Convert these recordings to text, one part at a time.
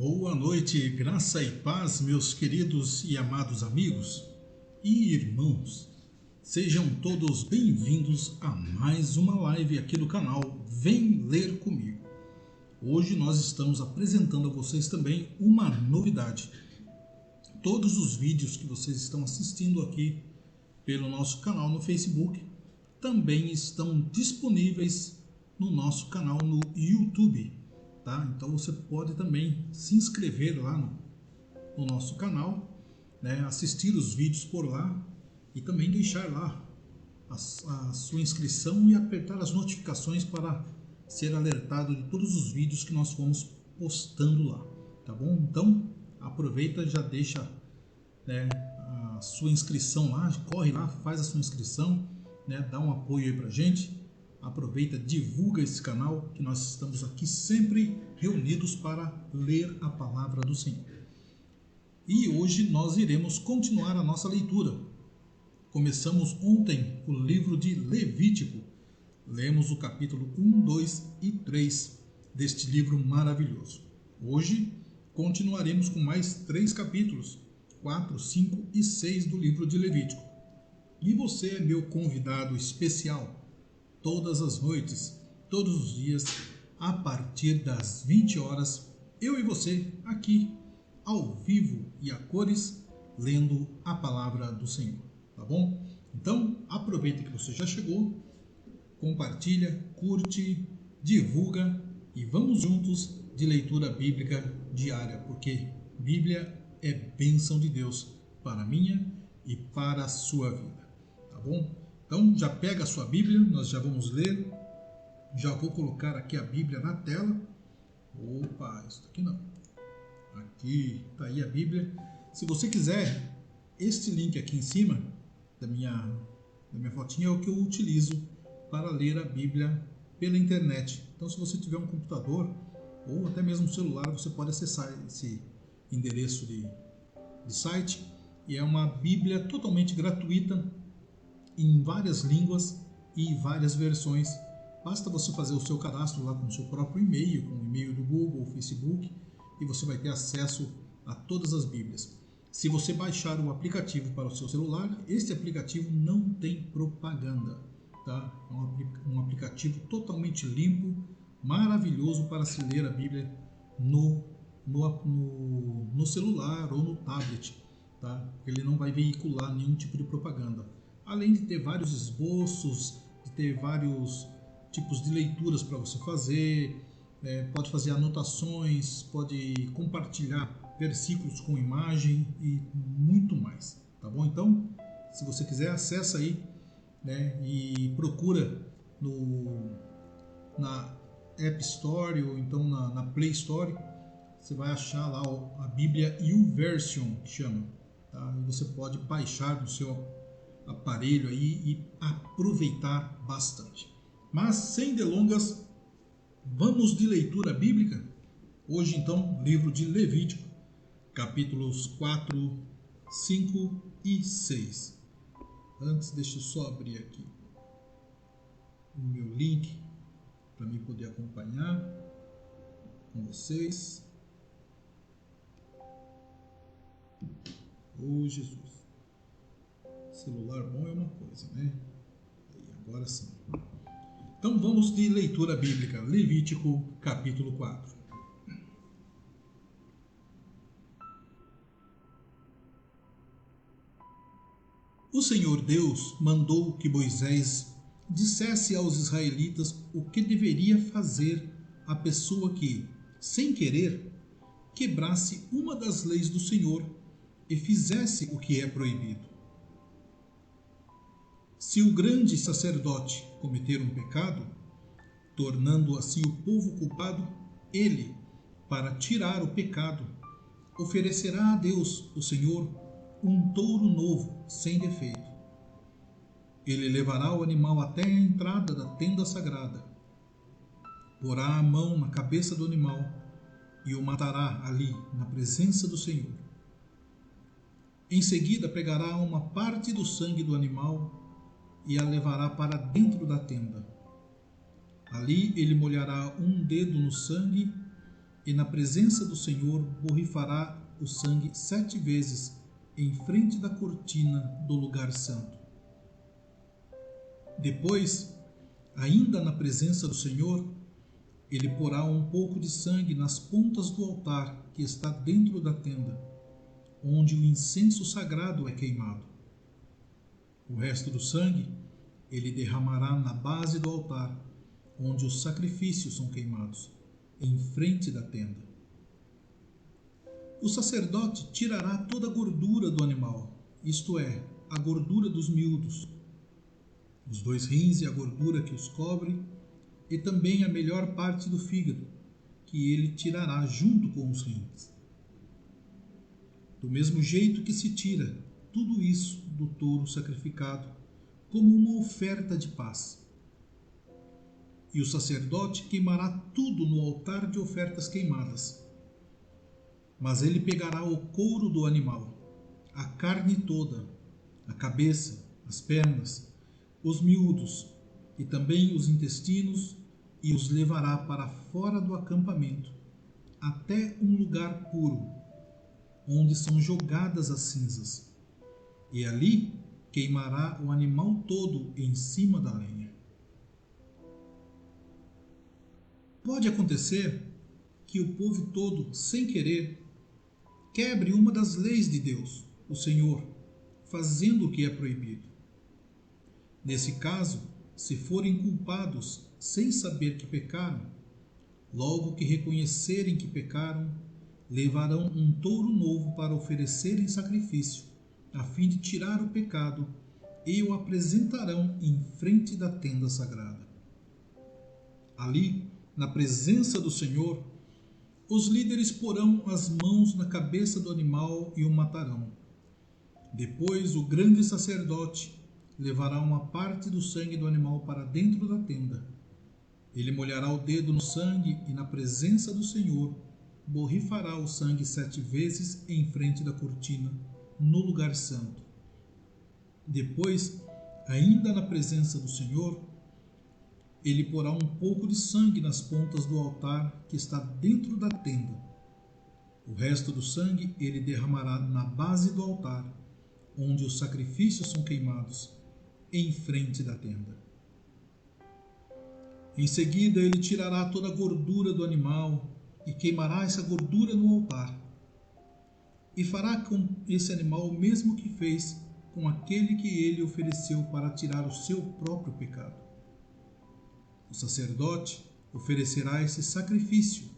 Boa noite, graça e paz, meus queridos e amados amigos e irmãos. Sejam todos bem-vindos a mais uma live aqui do canal Vem Ler Comigo. Hoje nós estamos apresentando a vocês também uma novidade. Todos os vídeos que vocês estão assistindo aqui pelo nosso canal no Facebook também estão disponíveis no nosso canal no YouTube. Tá? Então você pode também se inscrever lá no nosso canal, né? Assistir os vídeos por lá e também deixar lá a sua inscrição e apertar as notificações para ser alertado de todos os vídeos que nós fomos postando lá, tá bom? Então aproveita, já deixa, né, a sua inscrição lá, corre lá, faz a sua inscrição, né? Dá um apoio aí pra gente. Aproveita, divulga esse canal, que nós estamos aqui sempre reunidos para ler a palavra do Senhor. E hoje nós iremos continuar a nossa leitura. Começamos ontem o livro de Levítico. Lemos o capítulo 1, 2 e 3 deste livro maravilhoso. Hoje continuaremos com mais 3 capítulos, 4, 5 e 6 do livro de Levítico. E você é meu convidado especial. Todas as noites, todos os dias, a partir das 20 horas, eu e você aqui, ao vivo e a cores, lendo a palavra do Senhor, tá bom? Então, aproveita que você já chegou, compartilha, curte, divulga e vamos juntos de leitura bíblica diária, porque Bíblia é bênção de Deus para a minha e para a sua vida, tá bom? Então já pega a sua Bíblia, nós já vamos ler. Já vou colocar aqui a Bíblia na tela. Opa, isso aqui não. Aqui está aí a Bíblia. Se você quiser, este link aqui em cima da minha fotinha é o que eu utilizo para ler a Bíblia pela internet. Então se você tiver um computador ou até mesmo um celular, você pode acessar esse endereço de site. E é uma Bíblia totalmente gratuita, em várias línguas e várias versões. Basta você fazer o seu cadastro lá com o seu próprio e-mail, com o e-mail do Google ou Facebook, e você vai ter acesso a todas as Bíblias. Se você baixar o aplicativo para o seu celular, este aplicativo não tem propaganda, tá? É um aplicativo totalmente limpo, maravilhoso para se ler a Bíblia no celular ou no tablet, tá? Ele não vai veicular nenhum tipo de propaganda. Além de ter vários esboços, de ter vários tipos de leituras para você fazer, pode fazer anotações, pode compartilhar versículos com imagem e muito mais, tá bom? Então, se você quiser, acessa aí, né, e procura na App Store ou então na Play Store, você vai achar lá a Bíblia YouVersion, que chama, tá? E você pode baixar no seu aparelho aí e aproveitar bastante. Mas sem delongas, vamos de leitura bíblica. Hoje então, livro de Levítico, capítulos 4, 5 e 6. Antes, deixa eu só abrir aqui o meu link para mim poder acompanhar com vocês. Oh, Jesus! Celular bom é uma coisa, né? E agora sim. Então vamos de leitura bíblica. Levítico, capítulo 4. O Senhor Deus mandou que Moisés dissesse aos israelitas o que deveria fazer a pessoa que, sem querer, quebrasse uma das leis do Senhor e fizesse o que é proibido. Se o grande sacerdote cometer um pecado, tornando assim o povo culpado, ele, para tirar o pecado, oferecerá a Deus, o Senhor, um touro novo, sem defeito. Ele levará o animal até a entrada da tenda sagrada, porá a mão na cabeça do animal e o matará ali, na presença do Senhor. Em seguida, pegará uma parte do sangue do animal e a levará para dentro da tenda. Ali ele molhará um dedo no sangue e na presença do Senhor borrifará o sangue 7 vezes em frente da cortina do lugar santo. Depois, ainda na presença do Senhor, ele porá um pouco de sangue nas pontas do altar que está dentro da tenda, onde o incenso sagrado é queimado. O resto do sangue ele derramará na base do altar, onde os sacrifícios são queimados, em frente da tenda. O sacerdote tirará toda a gordura do animal, isto é, a gordura dos miúdos, os 2 rins e a gordura que os cobre, e também a melhor parte do fígado, que ele tirará junto com os rins. Do mesmo jeito que se tira tudo isso do touro sacrificado, como uma oferta de paz. E o sacerdote queimará tudo no altar de ofertas queimadas. Mas ele pegará o couro do animal, a carne toda, a cabeça, as pernas, os miúdos e também os intestinos, e os levará para fora do acampamento, até um lugar puro, onde são jogadas as cinzas, e ali queimará o animal todo em cima da lenha. Pode acontecer que o povo todo, sem querer, quebre uma das leis de Deus, o Senhor, fazendo o que é proibido. Nesse caso, se forem culpados sem saber que pecaram, logo que reconhecerem que pecaram, levarão um touro novo para oferecer em sacrifício, a fim de tirar o pecado, e o apresentarão em frente da tenda sagrada. Ali, na presença do Senhor, os líderes porão as mãos na cabeça do animal e o matarão. Depois, o grande sacerdote levará uma parte do sangue do animal para dentro da tenda. Ele molhará o dedo no sangue e, na presença do Senhor, borrifará o sangue 7 vezes em frente da cortina, no lugar santo. Depois, ainda na presença do Senhor, ele porá um pouco de sangue nas pontas do altar que está dentro da tenda. O resto do sangue ele derramará na base do altar, onde os sacrifícios são queimados, em frente da tenda. Em seguida, ele tirará toda a gordura do animal e queimará essa gordura no altar. E fará com esse animal o mesmo que fez com aquele que ele ofereceu para tirar o seu próprio pecado. O sacerdote oferecerá esse sacrifício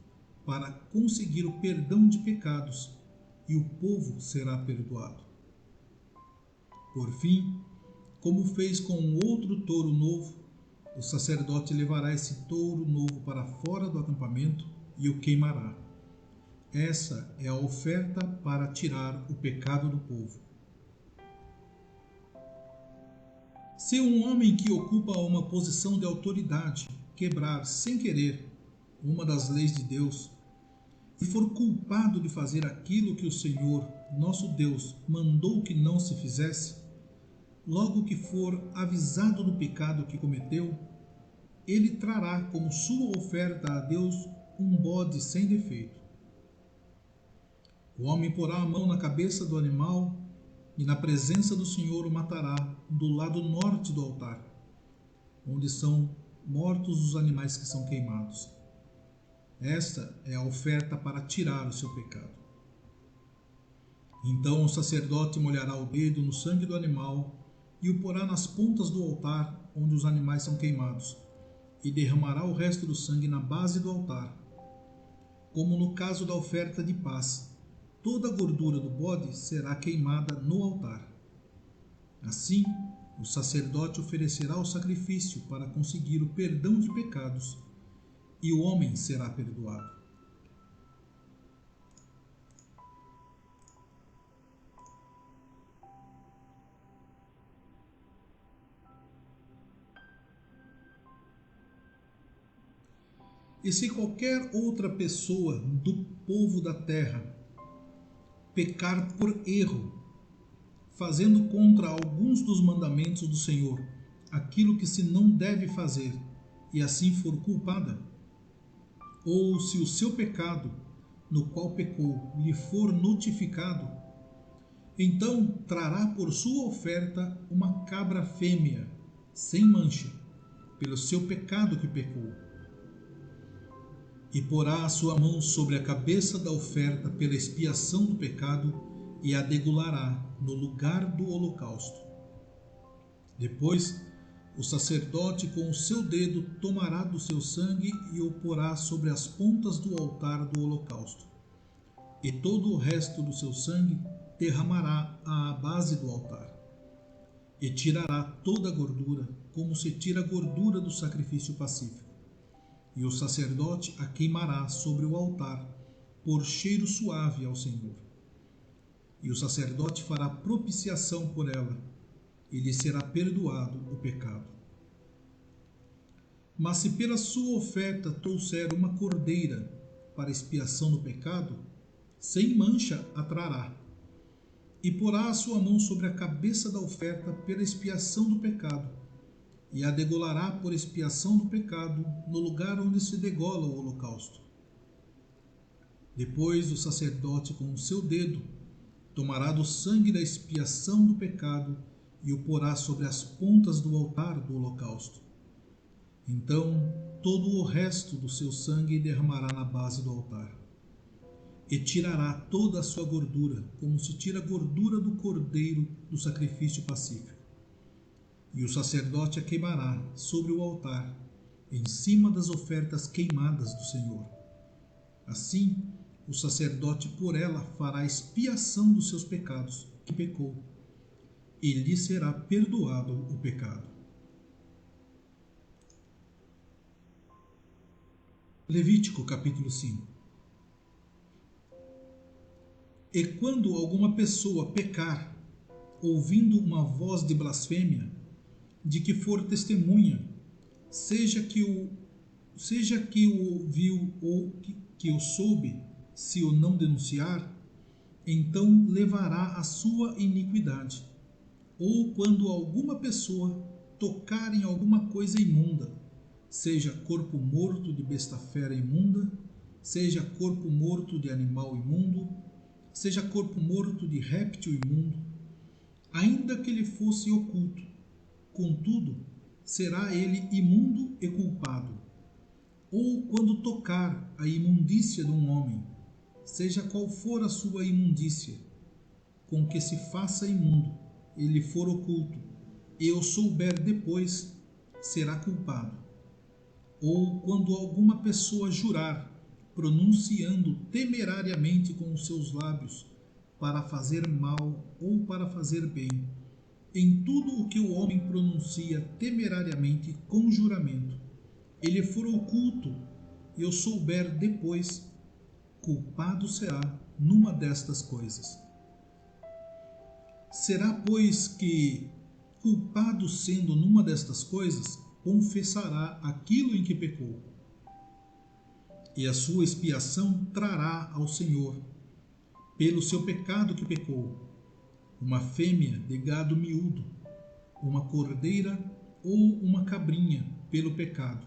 para conseguir o perdão de pecados, e o povo será perdoado. Por fim, como fez com um outro touro novo, o sacerdote levará esse touro novo para fora do acampamento e o queimará. Essa é a oferta para tirar o pecado do povo. Se um homem que ocupa uma posição de autoridade quebrar sem querer uma das leis de Deus e for culpado de fazer aquilo que o Senhor, nosso Deus, mandou que não se fizesse, logo que for avisado do pecado que cometeu, ele trará como sua oferta a Deus um bode sem defeito. O homem porá a mão na cabeça do animal e na presença do Senhor o matará do lado norte do altar, onde são mortos os animais que são queimados. Esta é a oferta para tirar o seu pecado. Então o sacerdote molhará o dedo no sangue do animal e o porá nas pontas do altar onde os animais são queimados, e derramará o resto do sangue na base do altar. Como no caso da oferta de paz, toda a gordura do bode será queimada no altar. Assim, o sacerdote oferecerá o sacrifício para conseguir o perdão de pecados, e o homem será perdoado. E se qualquer outra pessoa do povo da terra pecar por erro, fazendo contra alguns dos mandamentos do Senhor aquilo que se não deve fazer, e assim for culpada, ou se o seu pecado no qual pecou lhe for notificado, então trará por sua oferta uma cabra fêmea, sem mancha, pelo seu pecado que pecou. E porá a sua mão sobre a cabeça da oferta pela expiação do pecado e a degolará no lugar do holocausto. Depois, o sacerdote com o seu dedo tomará do seu sangue e o porá sobre as pontas do altar do holocausto. E todo o resto do seu sangue derramará à base do altar. E tirará toda a gordura, como se tira a gordura do sacrifício pacífico. E o sacerdote a queimará sobre o altar, por cheiro suave ao Senhor. E o sacerdote fará propiciação por ela, e lhe será perdoado o pecado. Mas se pela sua oferta trouxer uma cordeira para expiação do pecado, sem mancha a trará, e porá a sua mão sobre a cabeça da oferta pela expiação do pecado, e a degolará por expiação do pecado no lugar onde se degola o holocausto. Depois o sacerdote com o seu dedo tomará do sangue da expiação do pecado e o porá sobre as pontas do altar do holocausto. Então todo o resto do seu sangue derramará na base do altar. E tirará toda a sua gordura, como se tira a gordura do cordeiro do sacrifício pacífico. E o sacerdote a queimará sobre o altar, em cima das ofertas queimadas do Senhor. Assim, o sacerdote por ela fará expiação dos seus pecados, que pecou, e lhe será perdoado o pecado. Levítico capítulo 5. E quando alguma pessoa pecar, ouvindo uma voz de blasfêmia, de que for testemunha, seja que o viu ou que o soube, se o não denunciar, então levará a sua iniquidade. Ou quando alguma pessoa tocar em alguma coisa imunda, seja corpo morto de besta fera imunda, seja corpo morto de animal imundo, seja corpo morto de réptil imundo, ainda que ele fosse oculto, contudo, será ele imundo e culpado. Ou quando tocar a imundícia de um homem, seja qual for a sua imundícia, com que se faça imundo, ele for oculto, e o souber depois, será culpado. Ou quando alguma pessoa jurar, pronunciando temerariamente com os seus lábios, para fazer mal ou para fazer bem, em tudo o que o homem pronuncia temerariamente com juramento, ele for oculto e o souber depois, culpado será numa destas coisas. Será, pois, que, culpado sendo numa destas coisas, confessará aquilo em que pecou, e a sua expiação trará ao Senhor, pelo seu pecado que pecou, uma fêmea de gado miúdo, uma cordeira ou uma cabrinha pelo pecado.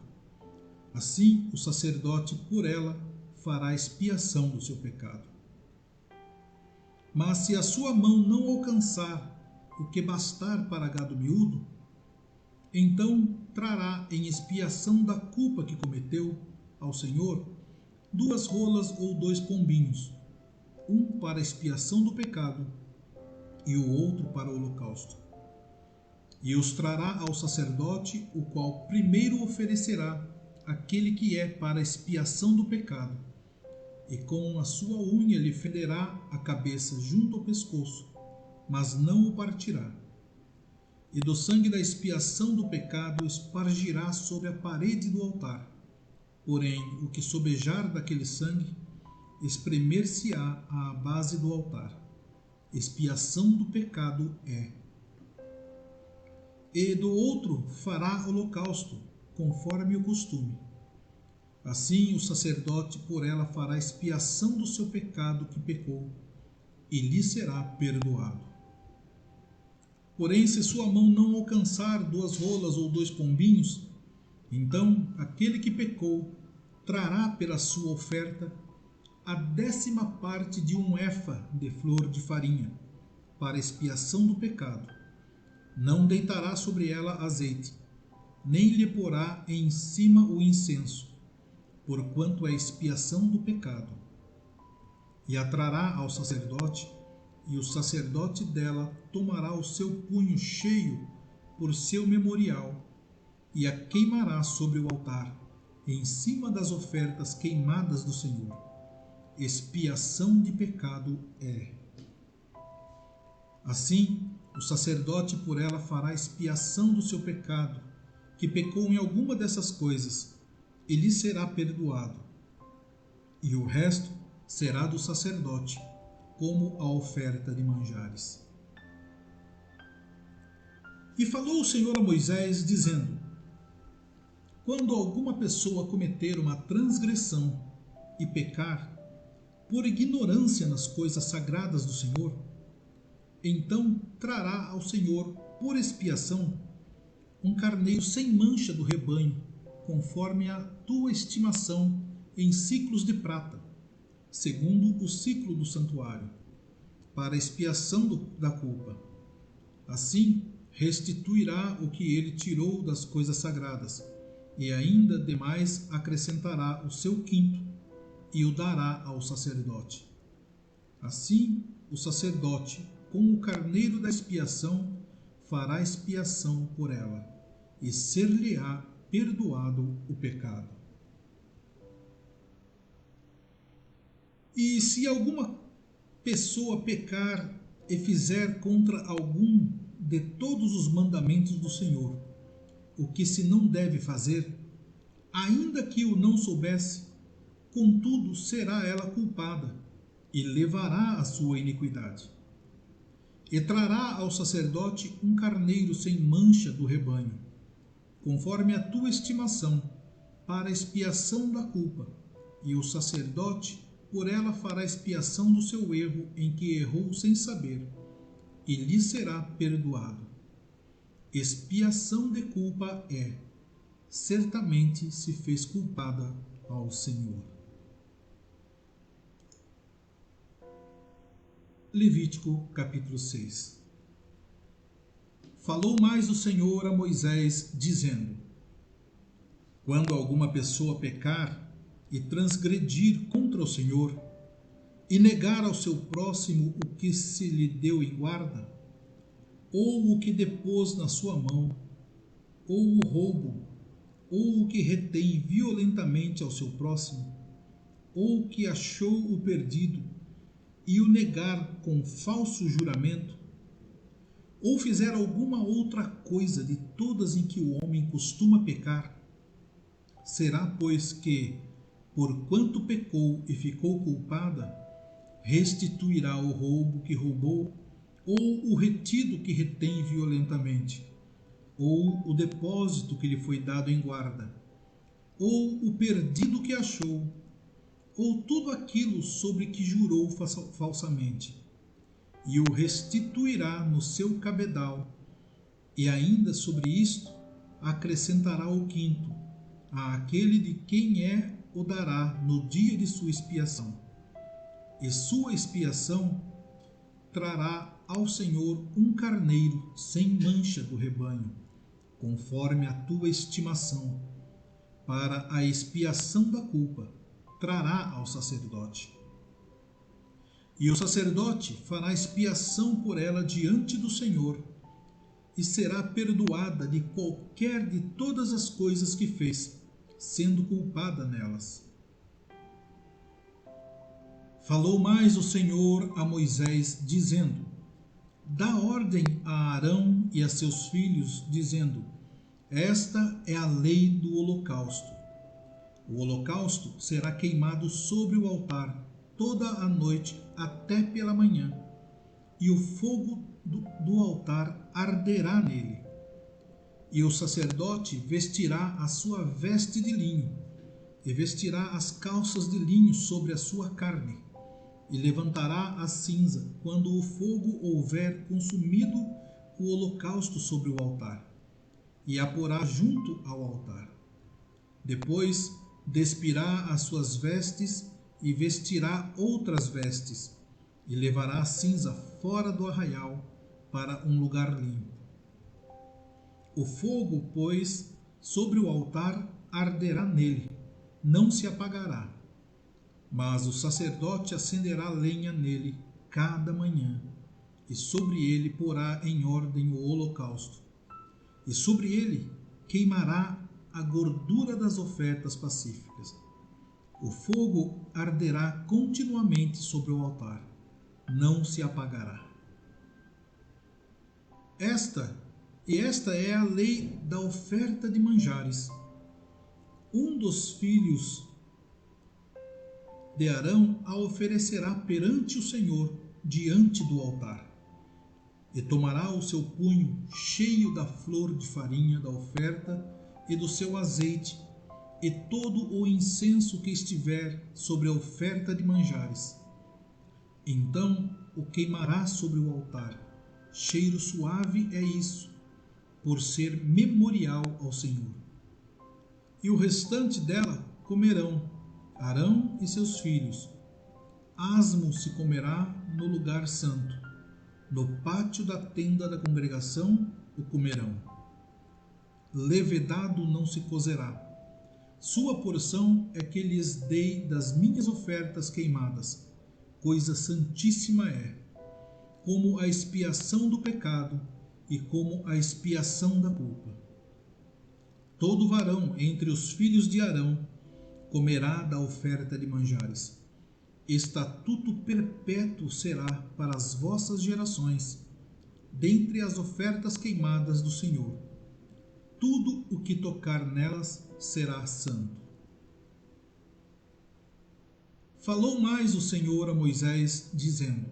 Assim o sacerdote por ela fará expiação do seu pecado. Mas se a sua mão não alcançar o que bastar para gado miúdo, então trará em expiação da culpa que cometeu ao Senhor 2 rolas ou 2 pombinhos, um para expiação do pecado e o outro para o holocausto. E os trará ao sacerdote, o qual primeiro oferecerá aquele que é para expiação do pecado, e com a sua unha lhe fenderá a cabeça junto ao pescoço, mas não o partirá. E do sangue da expiação do pecado espargirá sobre a parede do altar. Porém, o que sobejar daquele sangue, espremer-se-á à base do altar. Expiação do pecado é. E do outro fará holocausto, conforme o costume. Assim o sacerdote por ela fará expiação do seu pecado que pecou, e lhe será perdoado. Porém, se sua mão não alcançar 2 rolas ou 2 pombinhos, então aquele que pecou trará pela sua oferta a 10ª parte de um efa de flor de farinha, para expiação do pecado. Não deitará sobre ela azeite, nem lhe porá em cima o incenso, porquanto é expiação do pecado. E a trará ao sacerdote, e o sacerdote dela tomará o seu punho cheio por seu memorial, e a queimará sobre o altar, em cima das ofertas queimadas do Senhor. Expiação de pecado é. Assim, o sacerdote por ela fará expiação do seu pecado, que pecou em alguma dessas coisas, e lhe será perdoado. E o resto será do sacerdote, como a oferta de manjares. E falou o Senhor a Moisés, dizendo: quando alguma pessoa cometer uma transgressão e pecar, por ignorância nas coisas sagradas do Senhor, então trará ao Senhor, por expiação, um carneiro sem mancha do rebanho, conforme a tua estimação em siclos de prata, segundo o ciclo do santuário, para expiação da culpa. Assim, restituirá o que ele tirou das coisas sagradas, e ainda demais acrescentará o seu quinto, e o dará ao sacerdote. Assim, o sacerdote, com o carneiro da expiação, fará expiação por ela, e ser-lhe-á perdoado o pecado. E se alguma pessoa pecar e fizer contra algum de todos os mandamentos do Senhor, o que se não deve fazer, ainda que o não soubesse, contudo será ela culpada, e levará a sua iniquidade. E trará ao sacerdote um carneiro sem mancha do rebanho, conforme a tua estimação, para expiação da culpa, e o sacerdote por ela fará expiação do seu erro em que errou sem saber, e lhe será perdoado. Expiação de culpa é, certamente se fez culpada ao Senhor. Levítico capítulo 6. Falou mais o Senhor a Moisés, dizendo: quando alguma pessoa pecar e transgredir contra o Senhor, e negar ao seu próximo o que se lhe deu em guarda, ou o que depôs na sua mão, ou o roubo, ou o que retém violentamente ao seu próximo, ou o que achou o perdido, e o negar com falso juramento, ou fizer alguma outra coisa de todas em que o homem costuma pecar, será, pois, que, porquanto pecou e ficou culpada, restituirá o roubo que roubou, ou o retido que retém violentamente, ou o depósito que lhe foi dado em guarda, ou o perdido que achou, ou tudo aquilo sobre que jurou falsamente, e o restituirá no seu cabedal, e ainda sobre isto acrescentará o quinto, àquele de quem é o dará no dia de sua expiação. E sua expiação trará ao Senhor um carneiro sem mancha do rebanho, conforme a tua estimação, para a expiação da culpa, trará ao sacerdote. E o sacerdote fará expiação por ela diante do Senhor, e será perdoada de qualquer de todas as coisas que fez, sendo culpada nelas. Falou mais o Senhor a Moisés, dizendo: dá ordem a Arão e a seus filhos, dizendo: esta é a lei do holocausto. O holocausto será queimado sobre o altar toda a noite até pela manhã, e o fogo do altar arderá nele. E o sacerdote vestirá a sua veste de linho, e vestirá as calças de linho sobre a sua carne, e levantará a cinza quando o fogo houver consumido o holocausto sobre o altar, e a porá junto ao altar. Depois despirá as suas vestes e vestirá outras vestes, e levará a cinza fora do arraial para um lugar limpo. O fogo, pois, sobre o altar arderá nele, não se apagará. Mas o sacerdote acenderá lenha nele cada manhã, e sobre ele porá em ordem o holocausto, e sobre ele queimará a gordura das ofertas pacíficas. O fogo arderá continuamente sobre o altar, não se apagará. Esta é a lei da oferta de manjares. Um dos filhos de Arão a oferecerá perante o Senhor, diante do altar. E tomará o seu punho cheio da flor de farinha da oferta e do seu azeite, e todo o incenso que estiver sobre a oferta de manjares. Então o queimará sobre o altar. Cheiro suave é isso, por ser memorial ao Senhor. E o restante dela comerão Arão e seus filhos. Asmo se comerá no lugar santo. No pátio da tenda da congregação o comerão. Levedado não se cozerá. Sua porção é que lhes dei das minhas ofertas queimadas. Coisa santíssima é, como a expiação do pecado e como a expiação da culpa. Todo varão entre os filhos de Arão comerá da oferta de manjares. Estatuto perpétuo será para as vossas gerações, dentre as ofertas queimadas do Senhor. Tudo o que tocar nelas será santo. Falou mais o Senhor a Moisés, dizendo: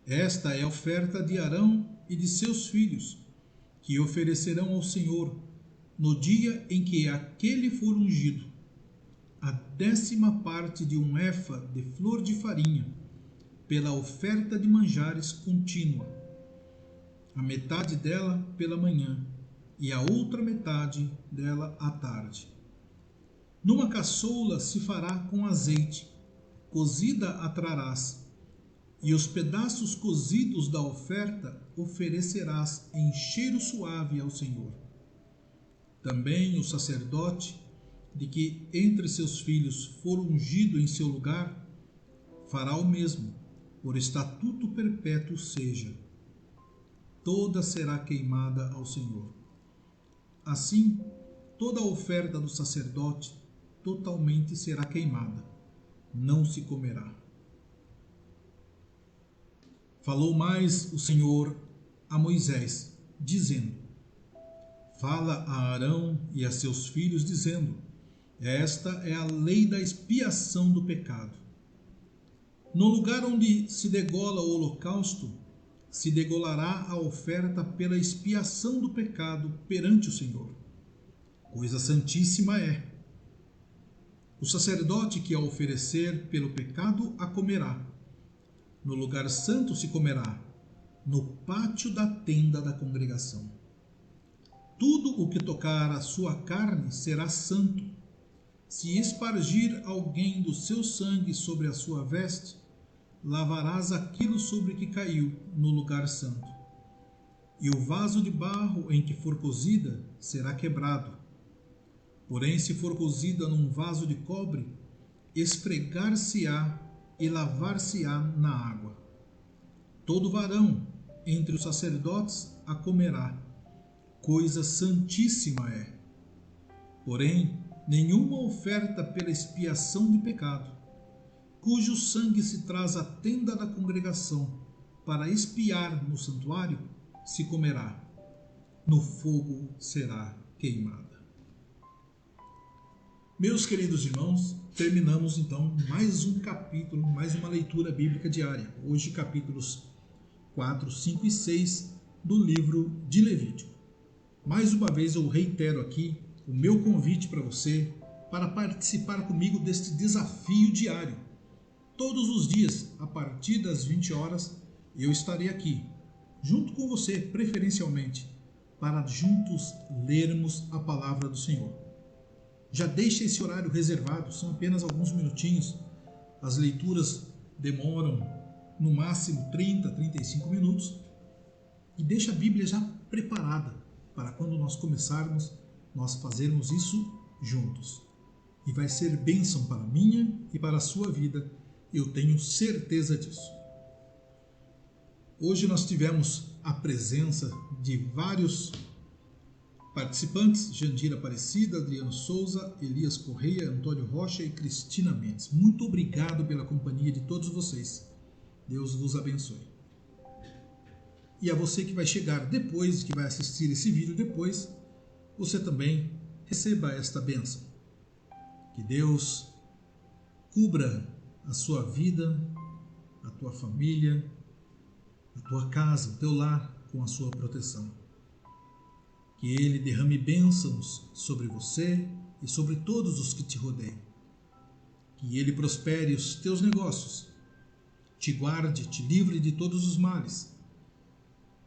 Esta é a oferta de Arão e de seus filhos, que oferecerão ao Senhor no dia em que aquele for ungido. A 10ª parte de um efa de flor de farinha, pela oferta de manjares contínua, a metade dela pela manhã, e a outra metade dela à tarde. Numa caçoula se fará com azeite, cozida a trarás, e os pedaços cozidos da oferta oferecerás em cheiro suave ao Senhor. Também o sacerdote, de que entre seus filhos for ungido em seu lugar, fará o mesmo, por estatuto perpétuo seja. Toda será queimada ao Senhor. Assim, toda a oferta do sacerdote totalmente será queimada, não se comerá. Falou mais o Senhor a Moisés, dizendo: Fala a Arão e a seus filhos, dizendo: Esta é a lei da expiação do pecado. No lugar onde se degola o holocausto, se degolará a oferta pela expiação do pecado perante o Senhor. Coisa santíssima é. O sacerdote que a oferecer pelo pecado a comerá. No lugar santo se comerá, no pátio da tenda da congregação. Tudo o que tocar a sua carne será santo. Se espargir alguém do seu sangue sobre a sua veste, lavarás aquilo sobre que caiu no lugar santo. E o vaso de barro em que for cozida será quebrado. Porém, se for cozida num vaso de cobre, esfregar-se-á e lavar-se-á na água. Todo varão entre os sacerdotes a comerá. Coisa santíssima é. Porém, nenhuma oferta pela expiação de pecado, cujo sangue se traz à tenda da congregação para expiar no santuário, se comerá. No fogo será queimada. Meus queridos irmãos, terminamos então mais um capítulo, mais uma leitura bíblica diária. Hoje capítulos 4, 5 e 6 do livro de Levítico. Mais uma vez eu reitero aqui o meu convite para você para participar comigo deste desafio diário. Todos os dias, a partir das 20 horas, eu estarei aqui, junto com você, preferencialmente, para juntos lermos a palavra do Senhor. Já deixe esse horário reservado, são apenas alguns minutinhos, As leituras demoram no máximo 30, 35 minutos e deixa a Bíblia já preparada para quando nós começarmos, nós fazermos isso juntos. E vai ser bênção para a minha e para a sua vida, eu tenho certeza disso. Hoje nós tivemos a presença de vários participantes: Jandira Aparecida, Adriano Souza, Elias Correia, Antônio Rocha e Cristina Mendes. Muito obrigado pela companhia de todos vocês. Deus vos abençoe. E a você que vai chegar depois, que vai assistir esse vídeo depois, você também receba esta bênção. Que Deus cubra a sua vida, a tua família, a tua casa, o teu lar com a sua proteção. Que Ele derrame bênçãos sobre você e sobre todos os que te rodeiam. Que Ele prospere os teus negócios, te guarde, te livre de todos os males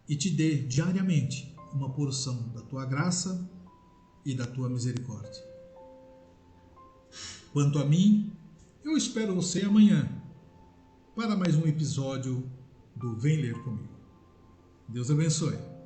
e te dê diariamente uma porção da tua graça e da tua misericórdia. Quanto a mim, eu espero você amanhã para mais um episódio do Vem Ler Comigo. Deus abençoe.